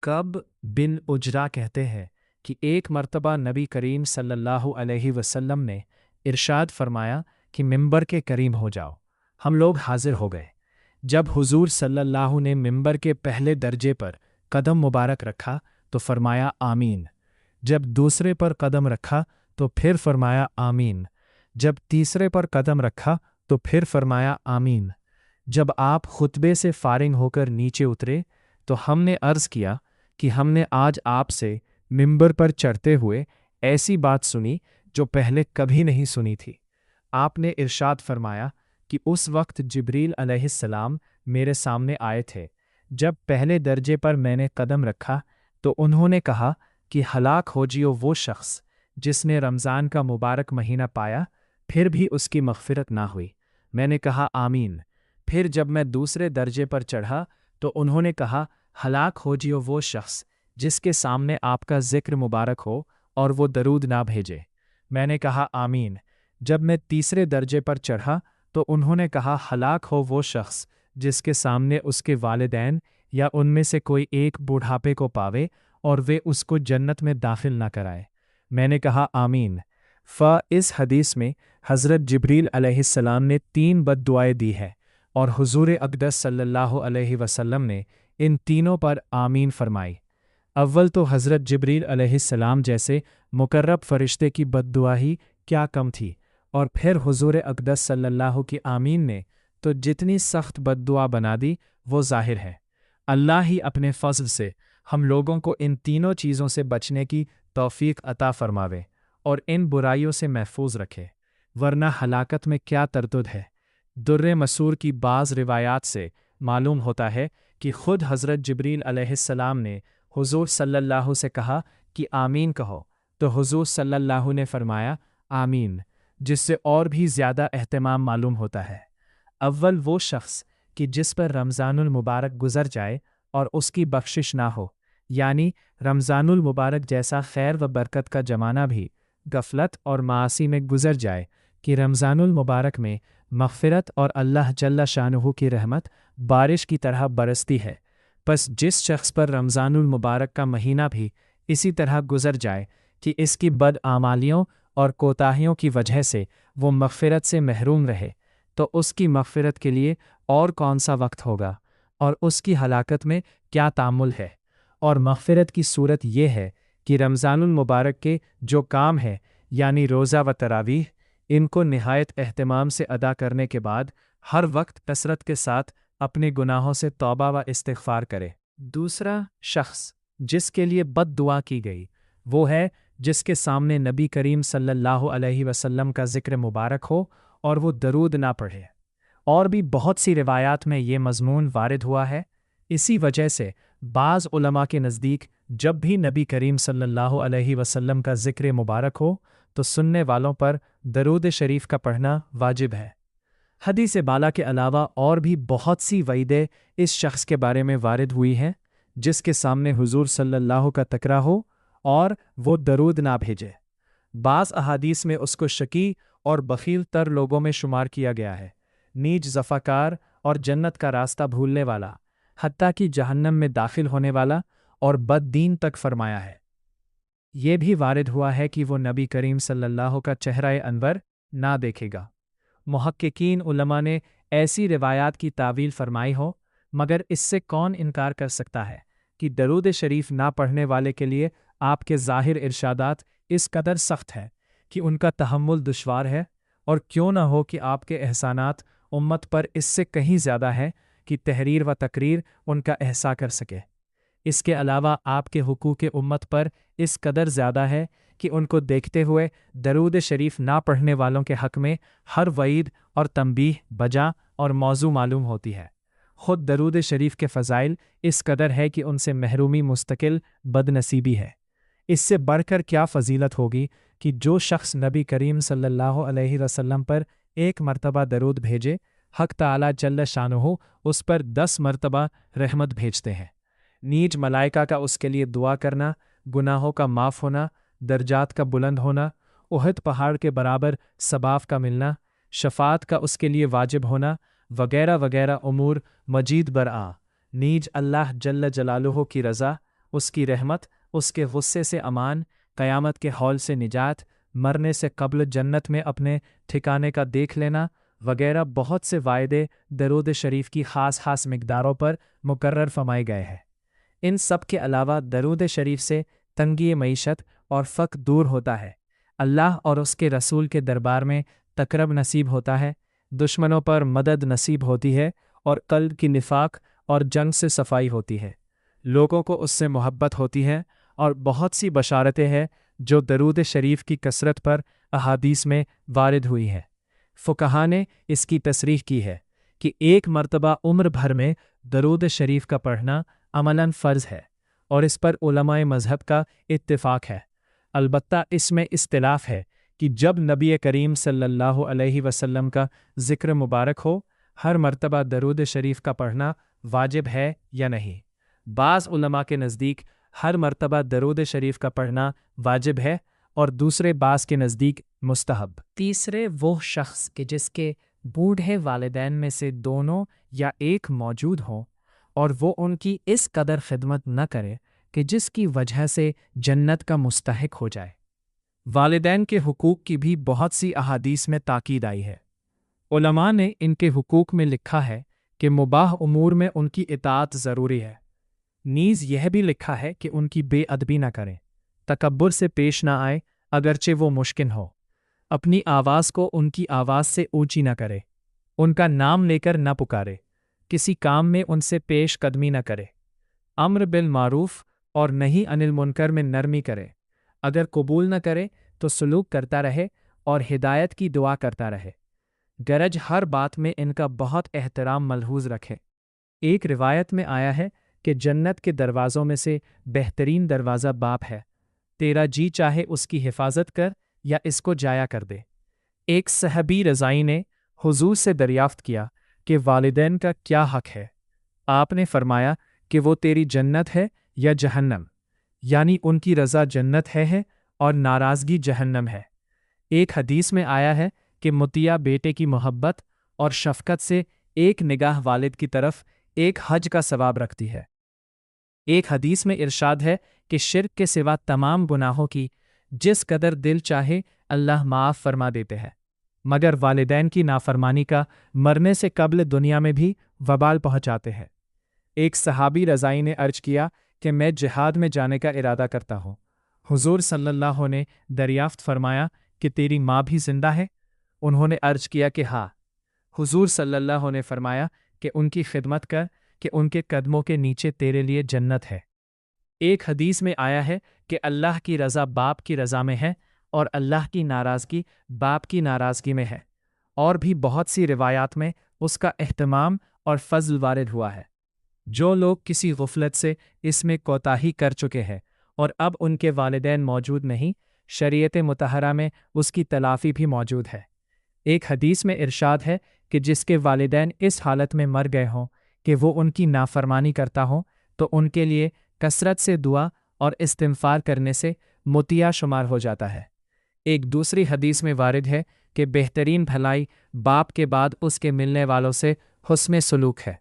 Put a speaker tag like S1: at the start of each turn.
S1: कब बिन उजरा कहते हैं कि एक मर्तबा नबी करीम सल्लल्लाहु अलैहि वसल्लम ने इरशाद फरमाया कि मिंबर के करीब हो जाओ। हम लोग हाजिर हो गए। जब हुजूर सल्लल्लाहु ने मिंबर के पहले दर्जे पर कदम मुबारक रखा तो फरमाया आमीन। जब दूसरे पर कदम रखा तो फिर फरमाया आमीन। जब तीसरे पर कदम रखा तो फिर फरमाया आमीन। जब आप खुतबे से फारिग होकर नीचे उतरे तो हमने अर्ज़ किया कि हमने आज आपसे मिंबर पर चढ़ते हुए ऐसी बात सुनी जो पहले कभी नहीं सुनी थी। आपने इरशाद फरमाया कि उस वक्त जिब्रील अलैहिस्सलाम मेरे सामने आए थे। जब पहले दर्जे पर मैंने कदम रखा तो उन्होंने कहा कि हलाक हो जियो वो शख्स जिसने रमज़ान का मुबारक महीना पाया फिर भी उसकी मग़फ़िरत ना हुई। मैंने कहा आमीन। फिर जब मैं दूसरे दर्जे पर चढ़ा तो उन्होंने कहा हलाक हो जियो वो शख्स जिसके सामने आपका ज़िक्र मुबारक हो और वो दरूद ना भेजे। मैंने कहा आमीन। जब मैं तीसरे दर्जे पर चढ़ा तो उन्होंने कहा हलाक हो वो शख्स जिसके सामने उसके वालिदैन या उनमें से कोई एक बूढ़ापे को पावे और वे उसको जन्नत में दाखिल ना कराए। मैंने कहा आमीन। इस हदीस में हज़रत जिब्रील अलैहिस्सलाम ने 3 बद्दुआएं दी है और हुज़ूर अक़दस सल्लल्लाहु अलैहि वसल्लम ने इन तीनों पर आमीन फरमाई। अव्वल तो हज़रत जिब्रील अलैहिस्सलाम जैसे मुकर्रब फ़रिश्ते की बद्दुआ ही क्या कम थी, और फिर हुज़ूर अक़दस सल्लल्लाहु की आमीन ने तो जितनी सख्त बद्दुआ बना दी वो ज़ाहिर है। अल्लाह ही अपने फ़ज़ल से हम लोगों को इन तीनों चीज़ों से बचने की तौफ़ीक़ अता फ़रमावे और इन बुराइयों से महफूज रखे, वरना हलाकत में क्या तरद्दुद है। दुर्र मसूर की बाज़ रिवायात से मालूम होता है कि ख़ुद हज़रत जिब्रील अलैहिस्सलाम ने हुज़ूर सल्लल्लाहु से कहा कि आमीन कहो, तो हुज़ूर सल्लल्लाहु ने फरमाया आमीन, जिससे और भी ज़्यादा एहतमाम मालूम होता है। अव्वल वो शख्स कि जिस पर रमज़ानुल मुबारक गुज़र जाए और उसकी बख्शिश ना हो, यानी रमज़ानुल मुबारक जैसा खैर व बरकत का ज़माना भी गफलत और मासी में गुज़र जाए कि रमज़ानुल मुबारक में मग़फ़िरत और अल्लाह जल्ल शानुहु की रहमत बारिश की तरह बरसती है। बस जिस शख्स पर रमज़ानुल मुबारक का महीना भी इसी तरह गुज़र जाए कि इसकी बदआमालियों और कोताहियों की वजह से वो मग़फ़िरत से महरूम रहे, तो उसकी मग़फ़िरत के लिए और कौन सा वक्त होगा और उसकी हलाकत में क्या तामुल है। और मग़फ़िरत की सूरत ये है कि रमज़ानुल मुबारक के जो काम है यानी रोज़ा व तरावीह, इनको निहायत एहतमाम से अदा करने के बाद हर वक्त कसरत के साथ अपने गुनाहों से तौबा व इस्तिग़फ़ार करे। दूसरा शख्स जिसके लिए बद्दुआ की गई वो है जिसके सामने नबी करीम सल्लल्लाहु अलैहि वसल्लम का ज़िक्र मुबारक हो और वो दरूद ना पढ़े। और भी बहुत सी रिवायात में ये मज़मून वारिद हुआ है। इसी वजह से बाज़ उलमा के नज़दीक जब भी नबी करीम सल्लल्लाहु अलैहि वसल्लम का ज़िक्र मुबारक हो तो सुनने वालों पर दरूद शरीफ का पढ़ना वाजिब है। हदीस बाला के अलावा और भी बहुत सी वईदें इस शख्स के बारे में वारिद हुई हैं जिसके सामने हुजूर सल्लल्लाहु का तकरा हो और वो दरूद ना भेजे। बाज़ अहादीस में उसको शकी और बखील तर लोगों में शुमार किया गया है, नीच ज़फ़ाकार और जन्नत का रास्ता भूलने वाला, हत्ता कि जहन्नम में दाखिल होने वाला और बददीन तक फरमाया है। ये भी वारिद हुआ है कि वो नबी करीम सल्लल्लाहु का चेहरा अनवर ना देखेगा। मुहक्किकीन उलमा ने ऐसी रिवायात की तावील फरमाई हो, मगर इससे कौन इनकार कर सकता है कि दरूद शरीफ ना पढ़ने वाले के लिए आपके ज़ाहिर इरशादात इस कदर सख्त है कि उनका तहम्मुल दुश्वार है, और क्यों न हो कि आपके एहसानात उम्मत पर इससे कहीं ज़्यादा है कि तहरीर व तकरीर उनका एहसा कर सके। इसके अलावा आपके हुकूक़ उम्मत पर इस कदर ज़्यादा है कि उनको देखते हुए दरूद शरीफ ना पढ़ने वालों के हक़ में हर वईद और तंबीह बजा और मौजू मालूम होती है। ख़ुद दरूद शरीफ के फ़ज़ाइल इस कदर है कि उनसे महरूमी मुस्तकिल बदनसीबी है। इससे बढ़कर क्या फ़जीलत होगी कि जो शख्स नबी करीम सल्लल्लाहु अलैहि वसल्लम पर एक मरतबा दरूद भेजे, हक़ ताला जल्ल शानुहु उस पर 10 मरतबा रहमत भेजते हैं। नीज मलाइका का उसके लिए दुआ करना, गुनाहों का माफ़ होना, दर्जात का बुलंद होना, उहद पहाड़ के बराबर सबाफ का मिलना, शफ़ात का उसके लिए वाजिब होना वगैरह वगैरह उमूर मजीद बरआ नीज अल्लाह जल्ल जलालुहु की रज़ा اس کی رحمت، اس کے غصے سے امان، قیامت کے ہول سے نجات، مرنے سے قبل جنت میں اپنے ٹھکانے کا دیکھ لینا وغیرہ بہت سے وعدے درود شریف کی خاص خاص مقداروں پر مقرر فرمائے گئے ہیں۔ ان سب کے علاوہ درود شریف سے تنگی معیشت اور فقر دور ہوتا ہے، اللہ اور اس کے رسول کے دربار میں تقرب نصیب ہوتا ہے، دشمنوں پر مدد نصیب ہوتی ہے اور قلب کی نفاق اور جنگ سے صفائی ہوتی ہے، لوگوں کو اس سے محبت ہوتی ہے، اور بہت سی بشارتیں ہیں جو درود شریف کی کثرت پر احادیث میں وارد ہوئی ہیں۔ فقہا نے اس کی تصریح کی ہے کہ ایک مرتبہ عمر بھر میں درود شریف کا پڑھنا عملاً فرض ہے، اور اس پر علماء مذہب کا اتفاق ہے۔ البتہ اس میں اختلاف ہے کہ جب نبی کریم صلی اللہ علیہ وسلم کا ذکر مبارک ہو، ہر مرتبہ درود شریف کا پڑھنا واجب ہے یا نہیں۔ بعض علماء کے نزدیک ہر مرتبہ درود شریف کا پڑھنا واجب ہے، اور دوسرے بعض کے نزدیک مستحب۔ تیسرے وہ شخص کہ جس کے بوڑھے والدین میں سے دونوں یا ایک موجود ہوں اور وہ ان کی اس قدر خدمت نہ کرے کہ جس کی وجہ سے جنت کا مستحق ہو جائے۔ والدین کے حقوق کی بھی بہت سی احادیث میں تاکید آئی ہے۔ علماء نے ان کے حقوق میں لکھا ہے کہ مباح امور میں ان کی اطاعت ضروری ہے، نیز یہ بھی لکھا ہے کہ ان کی بے ادبی نہ کریں، تکبر سے پیش نہ آئے اگرچہ وہ مشکل ہو، اپنی آواز کو ان کی آواز سے اونچی نہ کرے، ان کا نام لے کر نہ پکارے، کسی کام میں ان سے پیش قدمی نہ کرے، امر بالمعروف اور نہی عن المنکر میں نرمی کرے، اگر قبول نہ کرے تو سلوک کرتا رہے اور ہدایت کی دعا کرتا رہے، گرج ہر بات میں ان کا بہت احترام ملحوظ رکھے۔ ایک روایت میں آیا ہے کہ جنت کے دروازوں میں سے بہترین دروازہ باپ ہے، تیرا جی چاہے اس کی حفاظت کر یا اس کو جایا کر دے۔ ایک صحابی رضائی نے حضور سے دریافت کیا کہ والدین کا کیا حق ہے؟ آپ نے فرمایا کہ وہ تیری جنت ہے یا جہنم، یعنی ان کی رضا جنت ہے اور ناراضگی جہنم ہے۔ ایک حدیث میں آیا ہے کہ مطیع بیٹے کی محبت اور شفقت سے ایک نگاہ والد کی طرف ایک حج کا ثواب رکھتی ہے۔ ایک حدیث میں ارشاد ہے کہ شرک کے سوا تمام گناہوں کی جس قدر دل چاہے اللہ معاف فرما دیتے ہیں، مگر والدین کی نافرمانی کا مرنے سے قبل دنیا میں بھی وبال پہنچاتے ہیں۔ ایک صحابی رضائی نے عرض کیا کہ میں جہاد میں جانے کا ارادہ کرتا ہوں۔ حضور صلی اللہ نے دریافت فرمایا کہ تیری ماں بھی زندہ ہے؟ انہوں نے عرض کیا کہ ہاں۔ حضور صلی اللہ نے فرمایا کہ ان کی خدمت کر کہ ان کے قدموں کے نیچے تیرے لیے جنت ہے۔ ایک حدیث میں آیا ہے کہ اللہ کی رضا باپ کی رضا میں ہے اور اللہ کی ناراضگی باپ کی ناراضگی میں ہے، اور بھی بہت سی روایات میں اس کا اہتمام اور فضل وارد ہوا ہے۔ جو لوگ کسی غفلت سے اس میں کوتاہی کر چکے ہیں اور اب ان کے والدین موجود نہیں، شریعت مطہرہ میں اس کی تلافی بھی موجود ہے۔ ایک حدیث میں ارشاد ہے کہ جس کے والدین اس حالت میں مر گئے ہوں کہ وہ ان کی نافرمانی کرتا ہوں تو ان کے لیے کثرت سے دعا اور استغفار کرنے سے مطیع شمار ہو جاتا ہے۔ ایک دوسری حدیث میں وارد ہے کہ بہترین بھلائی باپ کے بعد اس کے ملنے والوں سے حسن سلوک ہے۔